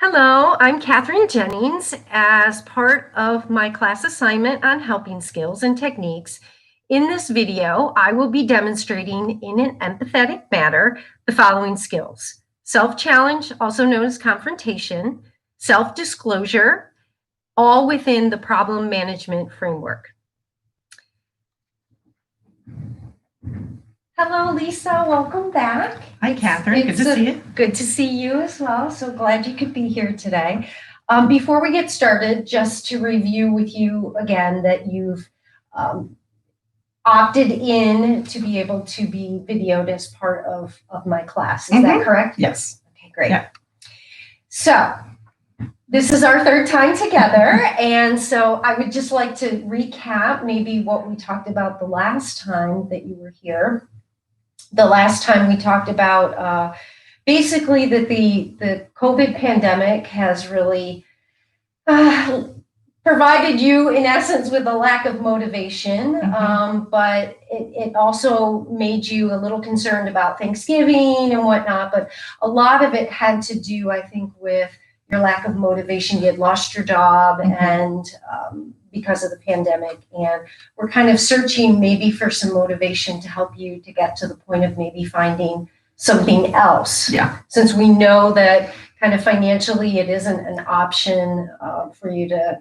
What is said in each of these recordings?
Hello, I'm Katherine Jennings. As part of my class assignment on helping skills and techniques, in this video, I will be demonstrating in an empathetic manner the following skills: self-challenge, also known as confrontation, self-disclosure, all within the problem management framework. Hello, Lisa. Welcome back. Hi, Catherine. Good to see you. Good to see you as well. So glad you could be here today. Before we get started, just to review with you again that you've opted in to be able to be videoed as part of my class. Is that correct? Yes. Okay, great. Yeah. So this is our third time together, and so I would just like to recap maybe what we talked about the last time that you were here. The last time we talked about basically that the COVID pandemic has really provided you, in essence, with a lack of motivation, but it also made you a little concerned about Thanksgiving and whatnot. But a lot of it had to do, I think, with your lack of motivation. You had lost your job and because of the pandemic, and we're kind of searching maybe for some motivation to help you to get to the point of maybe finding something else. Yeah. Since we know that kind of financially it isn't an option for you to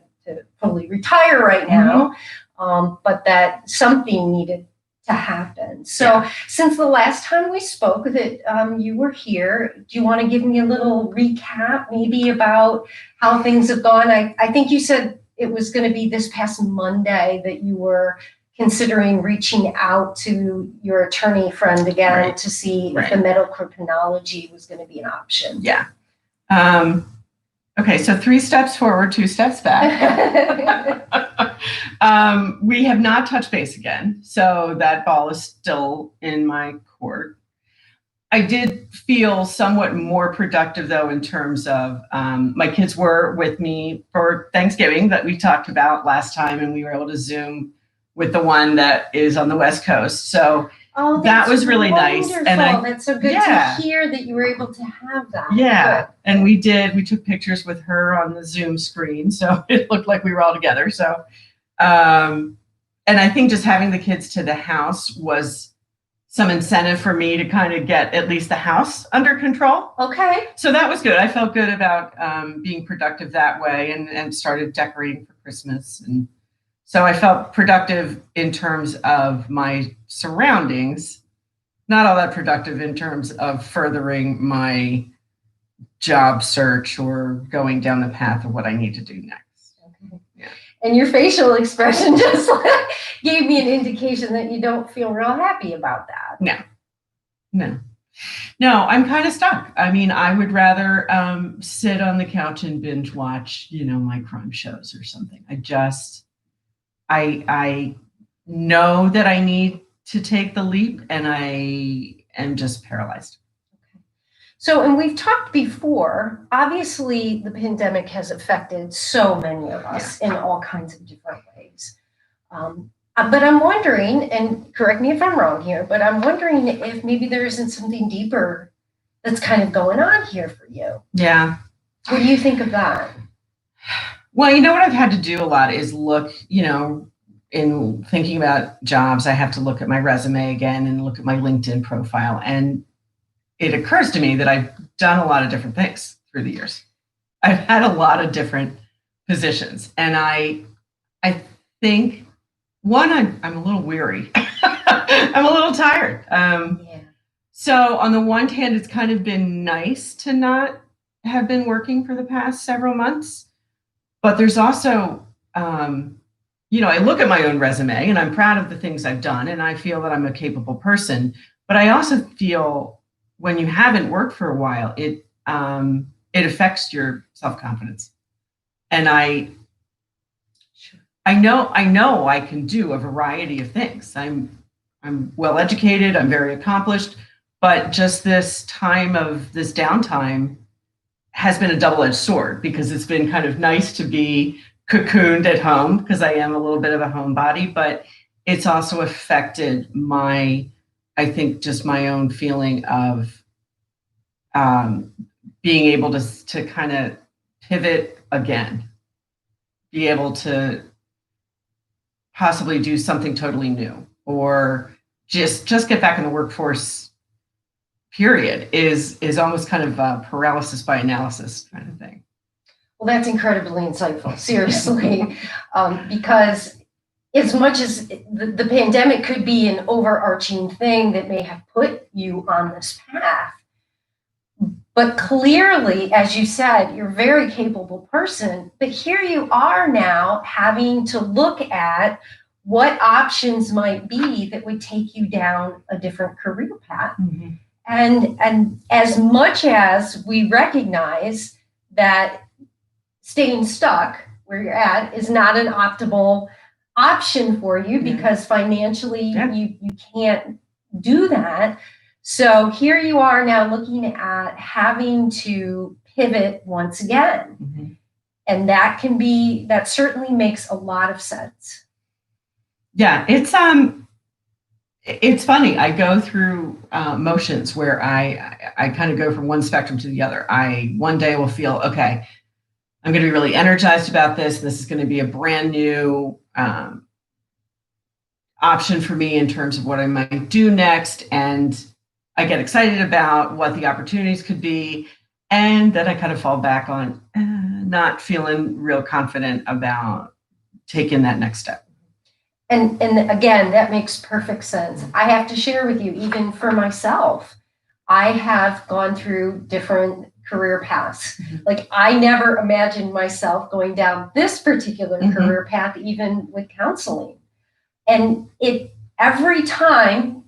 fully retire right now, but that something needed to happen. So since the last time we spoke that you were here, do you want to give me a little recap maybe about how things have gone? I think you said it was going to be this past Monday that you were considering reaching out to your attorney friend again to see if the medical criminology was going to be an option. Yeah. Okay, so 3 steps forward, 2 steps back. We have not touched base again, so that ball is still in my court. I did feel somewhat more productive, though, in terms of my kids were with me for Thanksgiving that we talked about last time, and we were able to Zoom with the one that is on the West Coast. So that was really nice. And that's so good to hear that you were able to have that. Yeah, good. And we took pictures with her on the Zoom screen, so it looked like we were all together. So, and I think just having the kids to the house was some incentive for me to kind of get at least the house under control. Okay. So that was good. I felt good about being productive that way, and started decorating for Christmas. And so I felt productive in terms of my surroundings, not all that productive in terms of furthering my job search or going down the path of what I need to do next. Okay. Yeah. And your facial expression just gave me an indication that you don't feel real happy about that. No, I'm kind of stuck. I mean, I would rather sit on the couch and binge watch, my crime shows or something. I know that I need to take the leap, and I am just paralyzed. Okay. So, and we've talked before, obviously the pandemic has affected so many of us in all kinds of different ways. But I'm wondering, and correct me if I'm wrong here, but I'm wondering if maybe there isn't something deeper that's kind of going on here for you. Yeah. What do you think of that? Well, what I've had to do a lot is look, in thinking about jobs, I have to look at my resume again and look at my LinkedIn profile. And it occurs to me that I've done a lot of different things through the years. I've had a lot of different positions. And I think, one, I'm a little weary. I'm a little tired. So on the one hand, it's kind of been nice to not have been working for the past several months. But there's also, I look at my own resume and I'm proud of the things I've done, and I feel that I'm a capable person. But I also feel when you haven't worked for a while, it affects your self-confidence. And I know I can do a variety of things. I'm well educated, I'm very accomplished, but just this downtime has been a double-edged sword, because it's been kind of nice to be cocooned at home, because I am a little bit of a homebody, but it's also affected my own feeling of being able to kind of pivot again, be able to possibly do something totally new, or just get back in the workforce, period, is almost kind of a paralysis by analysis kind of thing. Well, that's incredibly insightful, seriously, because as much as the pandemic could be an overarching thing that may have put you on this path, but clearly, as you said, you're a very capable person, but here you are now having to look at what options might be that would take you down a different career path. Mm-hmm. And as much as we recognize that staying stuck where you're at is not an optimal option for you because financially you can't do that. So here you are now looking at having to pivot once again. Mm-hmm. And that certainly makes a lot of sense. Yeah, it's funny. I go through motions where I kind of go from one spectrum to the other. One day will feel, okay, I'm going to be really energized about this. This is going to be a brand new option for me in terms of what I might do next. And I get excited about what the opportunities could be. And then I kind of fall back on not feeling real confident about taking that next step. And again, that makes perfect sense. I have to share with you, even for myself, I have gone through different career paths. Mm-hmm. Like I never imagined myself going down this particular Mm-hmm. career path, even with counseling. And every time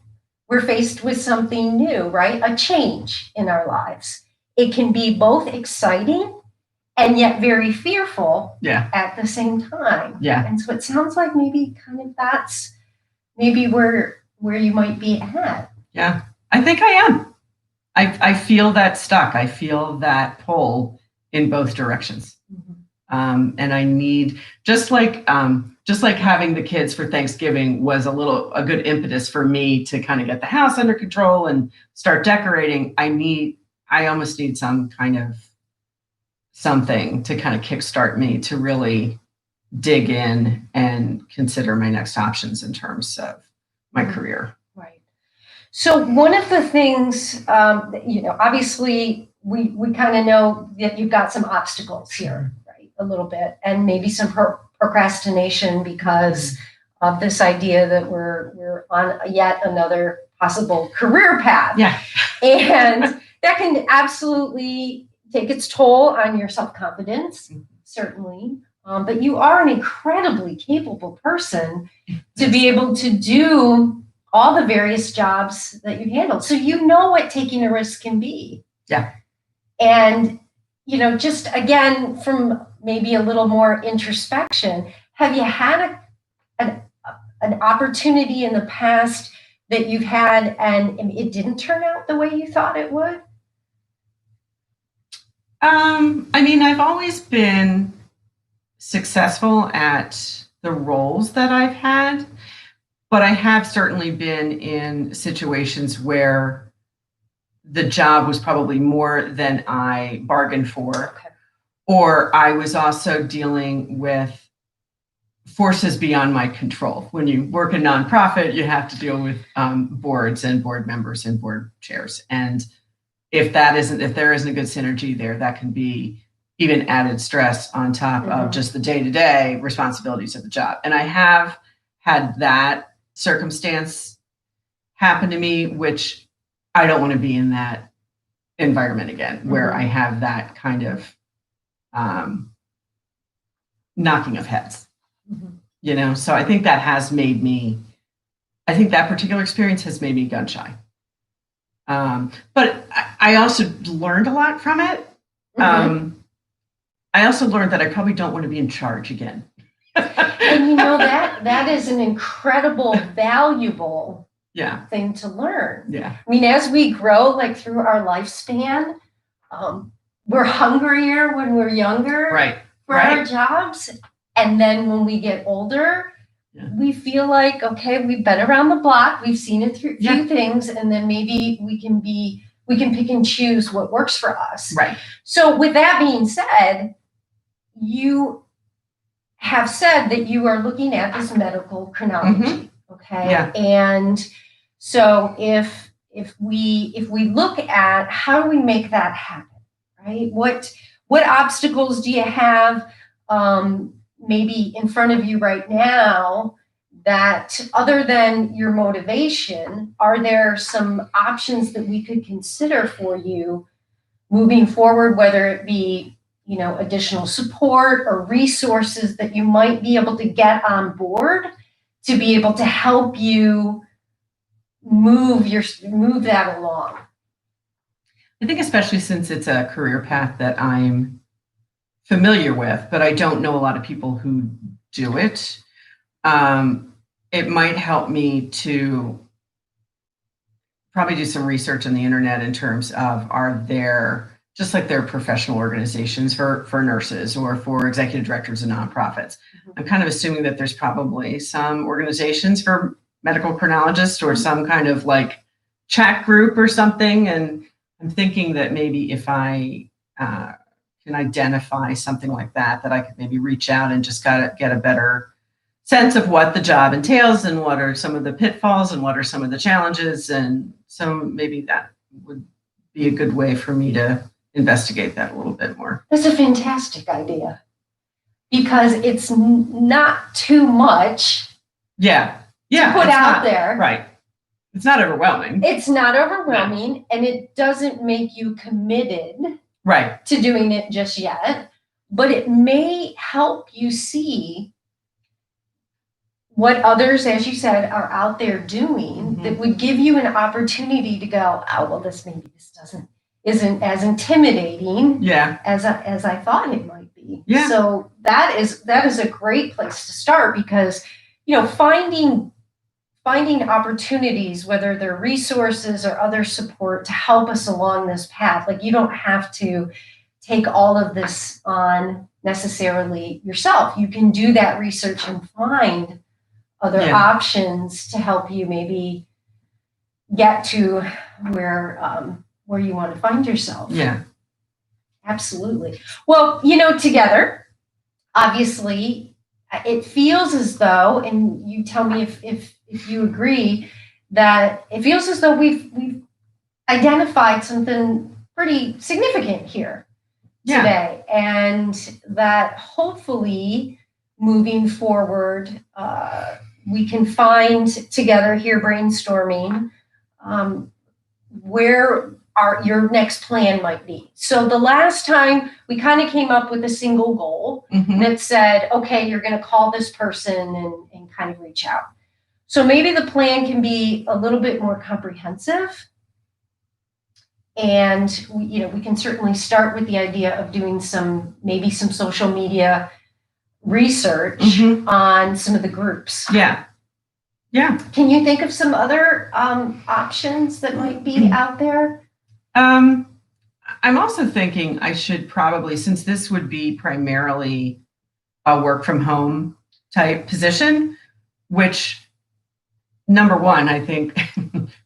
we're faced with something new, right? A change in our lives. It can be both exciting and yet very fearful at the same time. Yeah. And so it sounds like maybe kind of that's maybe where you might be at. Yeah, I think I am. I feel that stuck. I feel that pull in both directions. Mm-hmm. And I need, just like having the kids for Thanksgiving was a good impetus for me to kind of get the house under control and start decorating. I almost need something to kind of kickstart me to really dig in and consider my next options in terms of my career. Right. So one of the things, obviously we kind of know that you've got some obstacles here, right? A little bit, and maybe some procrastination because of this idea that we're on yet another possible career path. Yeah. And that can absolutely take its toll on your self-confidence, certainly. But you are an incredibly capable person to be able to do all the various jobs that you handle. So you know what taking a risk can be. Yeah. And, just again, from maybe a little more introspection, have you had an opportunity in the past that you've had and it didn't turn out the way you thought it would? I've always been successful at the roles that I've had, but I have certainly been in situations where the job was probably more than I bargained for, or I was also dealing with forces beyond my control. When you work in nonprofit, you have to deal with boards and board members and board chairs. And if there isn't a good synergy there, that can be even added stress on top of just the day-to-day responsibilities of the job. And I have had that circumstance happen to me, which I don't want to be in that environment again, where I have that kind of knocking of heads. So I think that has made me, that particular experience has made me gun shy. But I also learned a lot from it. I also learned that I probably don't want to be in charge again. And that is an incredible, valuable thing to learn. Yeah. As we grow, like through our lifespan, we're hungrier when we're younger for our jobs. And then when we get older, we feel like, okay, we've been around the block, we've seen it through a few things, and then maybe we can pick and choose what works for us. Right. So with that being said, you have said that you are looking at this medical chronology, okay? Yeah. And so if we look at how do we make that happen, right? What obstacles do you have maybe in front of you right now that, other than your motivation, are there some options that we could consider for you moving forward, whether it be, you know, additional support or resources that you might be able to get on board to be able to help you move that along? I think especially since it's a career path that I'm familiar with, but I don't know a lot of people who do it. It might help me to probably do some research on the internet in terms of, are there, just like there are professional organizations for nurses or for executive directors of nonprofits. I'm kind of assuming that there's probably some organizations for medical chronologists or some kind of like chat group or something. And I'm thinking that maybe if I can identify something like that, that I could maybe reach out and just get a better sense of what the job entails and what are some of the pitfalls and what are some of the challenges. And so maybe that would be a good way for me to investigate that a little bit more. That's a fantastic idea, because it's not too much to put out there. Right. It's not overwhelming. It's not overwhelming, and it doesn't make you committed to doing it just yet, but it may help you see what others, as you said, are out there doing that would give you an opportunity to go, oh, well, this isn't as intimidating as I thought it might be. Yeah. So that is a great place to start, because, you know, finding opportunities, whether they're resources or other support to help us along this path. Like, you don't have to take all of this on necessarily yourself. You can do that research and find other options to help you maybe get to where you want to find yourself. Yeah. Absolutely. Well, you know, together, obviously, it feels as though, and you tell me if you agree, that it feels as though we've identified something pretty significant here today, and that hopefully moving forward, we can find together here, brainstorming, where your next plan might be. So the last time we kind of came up with a single goal that said, okay, you're going to call this person and kind of reach out. So maybe the plan can be a little bit more comprehensive. And we can certainly start with the idea of doing maybe some social media research on some of the groups. Yeah. Can you think of some other options that might be out there? I'm also thinking I should probably, since this would be primarily a work from home type position, which, number one, I think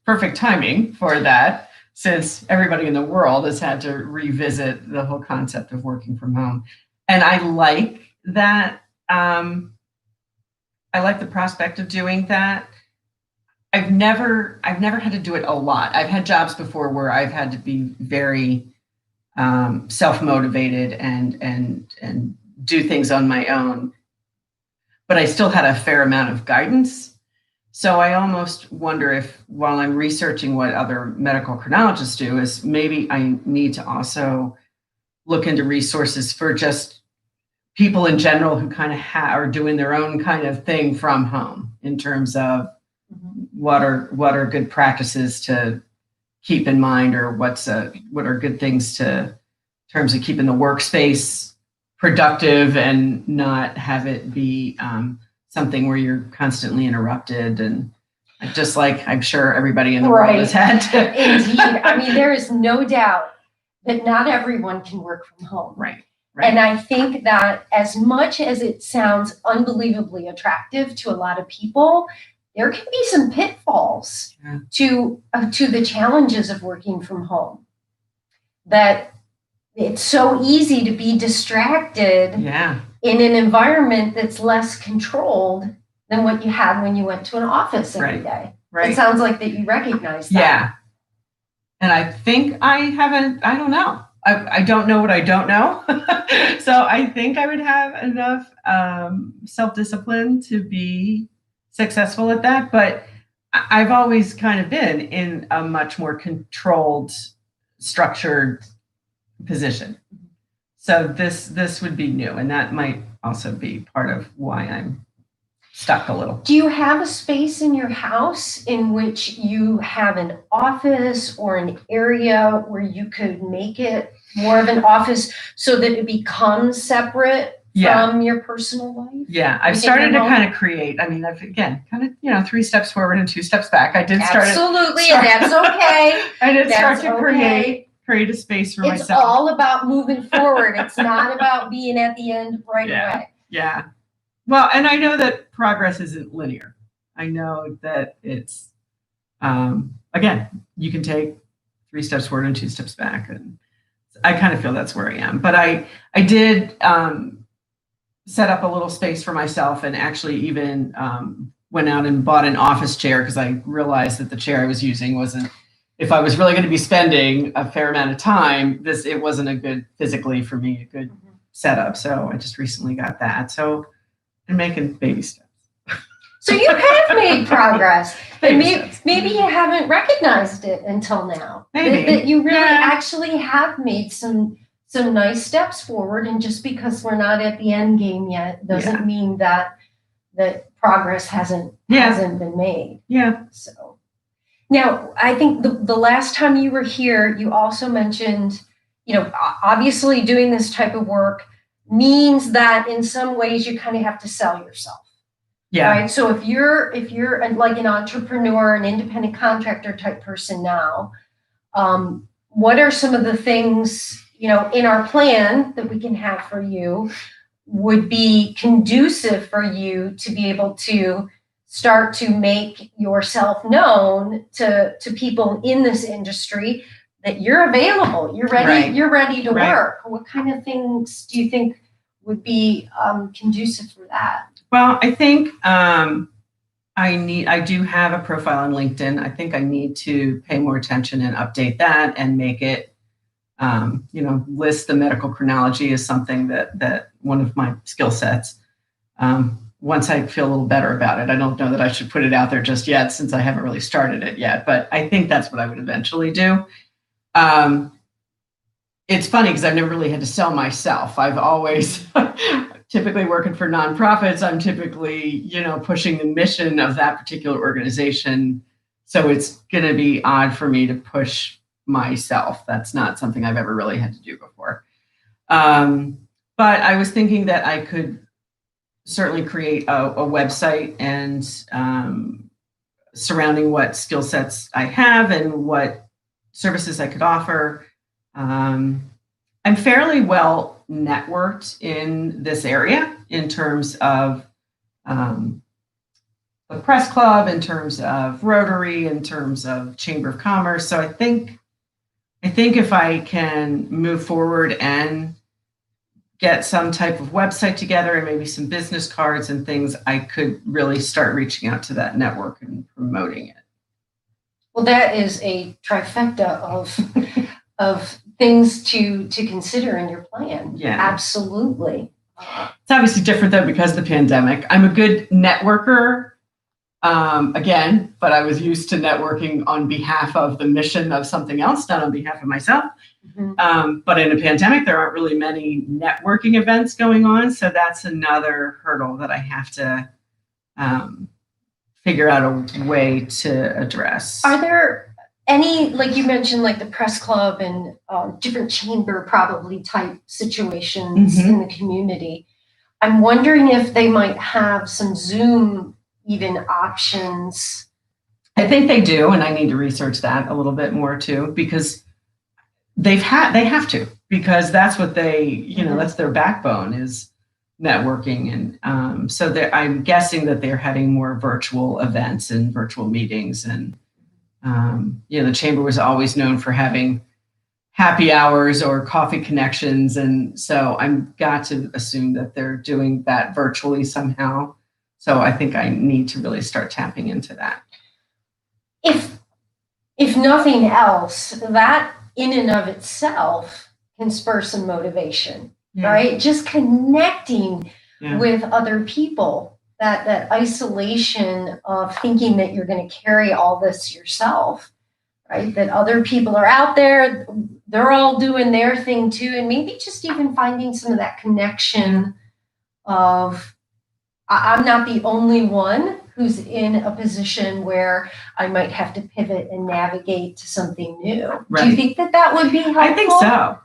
perfect timing for that, since everybody in the world has had to revisit the whole concept of working from home. And I like that. I like the prospect of doing that. I've never had to do it a lot. I've had jobs before where I've had to be very self-motivated and do things on my own, but I still had a fair amount of guidance. So I almost wonder if, while I'm researching what other medical chronologists do, is maybe I need to also look into resources for just people in general who kind of are doing their own kind of thing from home, in terms of what are good practices to keep in mind, or what are good things in terms of keeping the workspace productive and not have it be something where you're constantly interrupted, and just like I'm sure everybody in the world has had to. Indeed. I mean, there is no doubt that not everyone can work from home. Right. And I think that, as much as it sounds unbelievably attractive to a lot of people, there can be some pitfalls to the challenges of working from home that it's so easy to be distracted Yeah. in an environment that's less controlled than what you had when you went to an office every day. Right. It sounds like that you recognize that. Yeah. And I think I haven't, I don't know. I don't know what I don't know. So I think I would have enough self-discipline to be successful at that. But I've always kind of been in a much more controlled, structured position. So this would be new, and that might also be part of why I'm stuck a little. Do you have a space in your house in which you have an office or an area where you could make it more of an office so that it becomes separate from your personal life? Yeah, I've started to kind of create. I mean, I've again kind of 3 steps forward and 2 steps back. I did start. Absolutely, and that's okay. I did start to create a space for myself. It's all about moving forward. It's not about being at the end right away. Yeah. Well, and I know that progress isn't linear. I know that it's, again, you can take 3 steps forward and 2 steps back. And I kind of feel that's where I am. But I did set up a little space for myself, and actually even went out and bought an office chair because I realized that the chair I was using wasn't, if I was really going to be spending a fair amount of time, it wasn't a good, physically for me, a good setup. So I just recently got that. So I'm making baby steps. So you have made progress, but maybe you haven't recognized it until now. Maybe. That you really actually have made some nice steps forward, and just because we're not at the end game yet doesn't mean that progress hasn't been made. Yeah. So now I think the last time you were here, you also mentioned, obviously doing this type of work means that in some ways you kind of have to sell yourself. Yeah. Right. So if you're like an entrepreneur, an independent contractor type person now, what are some of the things, in our plan that we can have for you would be conducive for you to be able to start to make yourself known to people in this industry that you're available, you're ready to work? What kind of things do you think would be conducive for that? Well, I think I do have a profile on LinkedIn. I think I need to pay more attention and update that and make it, list the medical chronology as something that one of my skill sets. Once I feel a little better about it, I don't know that I should put it out there just yet since I haven't really started it yet, but I think that's what I would eventually do. It's funny because I've never really had to sell myself. I've always typically working for nonprofits. I'm typically, pushing the mission of that particular organization. So it's going to be odd for me to push myself. That's not something I've ever really had to do before. But I was thinking that I could certainly create a website and surrounding what skill sets I have and what services I could offer. I'm fairly well networked in this area in terms of the press club, in terms of Rotary, in terms of Chamber of Commerce. So I think if I can move forward and get some type of website together and maybe some business cards and things, I could really start reaching out to that network and promoting it. Well, that is a trifecta of things to consider in your plan. Yeah, absolutely. It's obviously different though because of the pandemic. I'm a good networker, again, but I was used to networking on behalf of the mission of something else, not on behalf of myself. Mm-hmm. But in a pandemic, there aren't really many networking events going on, so that's another hurdle that I have to figure out a way to address. Are there any, like you mentioned, like the press club and different chamber probably type situations in the community? I'm wondering if they might have some Zoom even options. I think they do, and I need to research that a little bit more too, because they have to, because that's what they, that's their backbone is networking. And so I'm guessing that they're having more virtual events and virtual meetings. And, the chamber was always known for having happy hours or coffee connections. And so I've got to assume that they're doing that virtually somehow. So I think I need to really start tapping into that. If nothing else, that in and of itself can spur some motivation, right? Just connecting with other people, that isolation of thinking that you're going to carry all this yourself, right? That other people are out there, they're all doing their thing too, and maybe just even finding some of that connection of, I'm not the only one who's in a position where I might have to pivot and navigate to something new. Right. Do you think that would be helpful? I think so.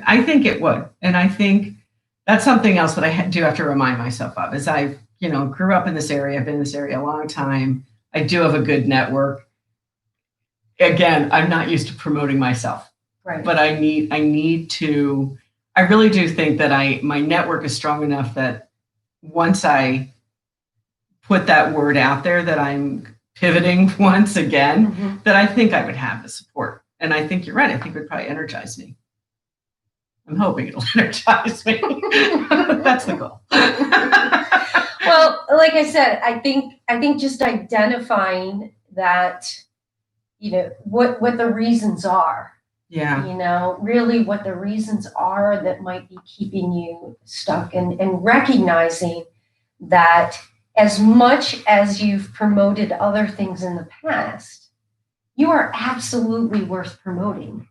I think it would. And I think that's something else that I do have to remind myself of, is I, grew up in this area. I've been in this area a long time. I do have a good network. Again, I'm not used to promoting myself, right? But I need to, I really do think that my network is strong enough that once I put that word out there that I'm pivoting once again, that I think I would have the support. And I think you're right. I think it would probably energize me. I'm hoping it'll energize me. That's the goal. Well, like I said, I think just identifying that, what the reasons are. Yeah. Really what the reasons are that might be keeping you stuck, and recognizing that as much as you've promoted other things in the past, you are absolutely worth promoting.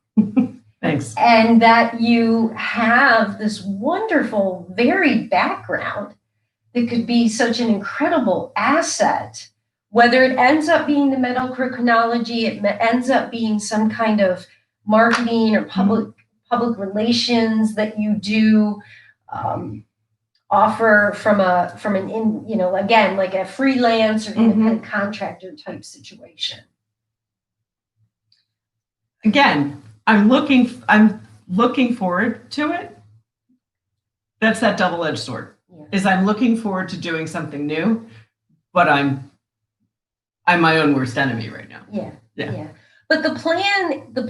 Thanks. And that you have this wonderful, varied background that could be such an incredible asset, whether it ends up being the medical chronology, it ends up being some kind of marketing or public relations that you do offer from again, like a freelance or independent contractor type situation. Again, I'm looking forward to it. That's that double-edged sword. Yeah. Is I'm looking forward to doing something new, but I'm my own worst enemy right now. Yeah. But the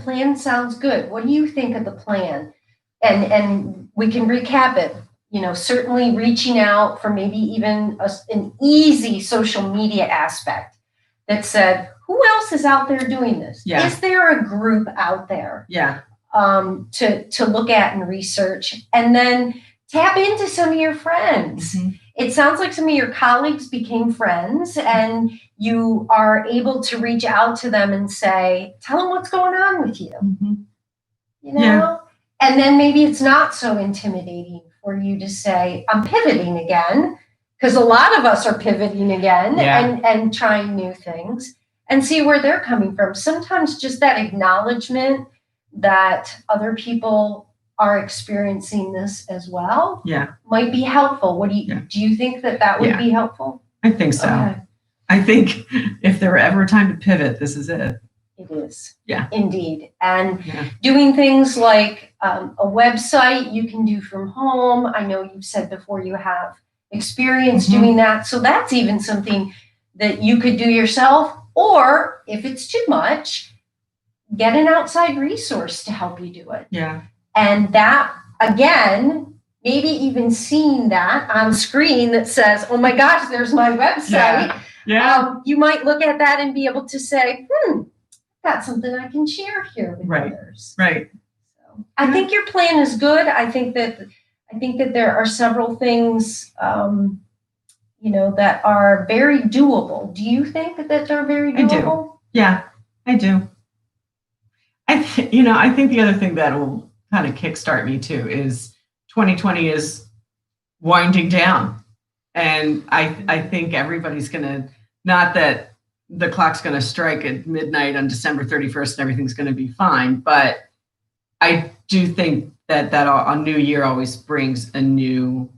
plan sounds good. What do you think of the plan? And we can recap it. Certainly reaching out for maybe even an easy social media aspect that said, who else is out there doing this? Yeah. Is there a group out there? Yeah. To look at and research, and then tap into some of your friends. It sounds like some of your colleagues became friends, and you are able to reach out to them and say, tell them what's going on with you. Yeah. And then maybe it's not so intimidating for you to say, I'm pivoting again, because a lot of us are pivoting again and trying new things, and see where they're coming from. Sometimes just that acknowledgement that other people are experiencing this as well might be helpful. What do you think that would be helpful? I think so. Okay. I think if there were ever a time to pivot, this is it. It is. Yeah. Indeed. And doing things like a website you can do from home. I know you've said before you have experience doing that. So that's even something that you could do yourself, or if it's too much, get an outside resource to help you do it. Yeah. And that, again, maybe even seeing that on screen that says, oh my gosh, there's my website. Yeah. You might look at that and be able to say, that's something I can share here with others. Right. So I think your plan is good. I think that there are several things, that are very doable. Do you think that they're very doable? I do. Yeah, I do. I think the other thing that will kind of kickstart me too is 2020 is winding down. And I think everybody's going to, not that the clock's going to strike at midnight on December 31st and everything's going to be fine, but I do think that a new year always brings a new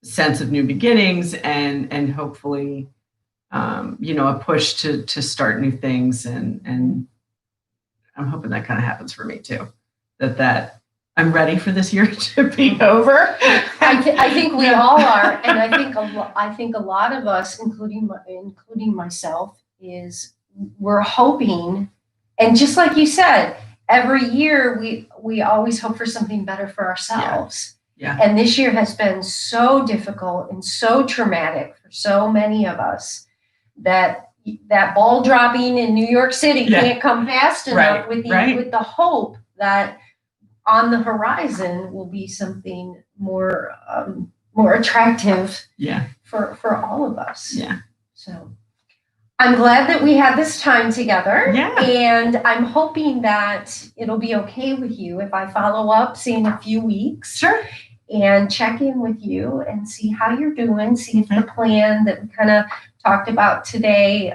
sense of new beginnings and hopefully, a push to start new things. And I'm hoping that kind of happens for me too, that I'm ready for this year to be over. I think we all are, and I think a lot of us, including myself, we're hoping, and just like you said, every year we always hope for something better for ourselves. Yeah. And this year has been so difficult and so traumatic for so many of us that ball dropping in New York City can't come fast enough with the hope that on the horizon will be something more attractive for all of us. Yeah. So I'm glad that we had this time together. Yeah. And I'm hoping that it'll be okay with you if I follow up, see in a few weeks. Sure. And check in with you and see how you're doing, see if the plan that we kind of talked about today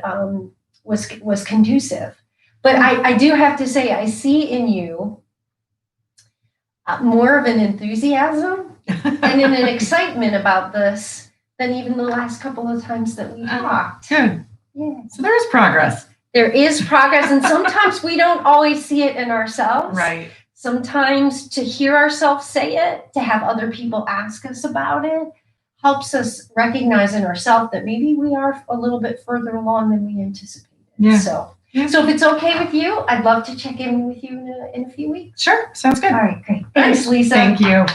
was conducive. But I do have to say, I see in you more of an enthusiasm and an excitement about this than even the last couple of times that we talked. Good. Yeah. So there is progress. There is progress, and sometimes we don't always see it in ourselves. Right. Sometimes to hear ourselves say it, to have other people ask us about it, helps us recognize in ourselves that maybe we are a little bit further along than we anticipated. Yeah. So if it's okay with you, I'd love to check in with you in a few weeks. Sure. Sounds good. All right, great. Thanks, Lisa. Thank you.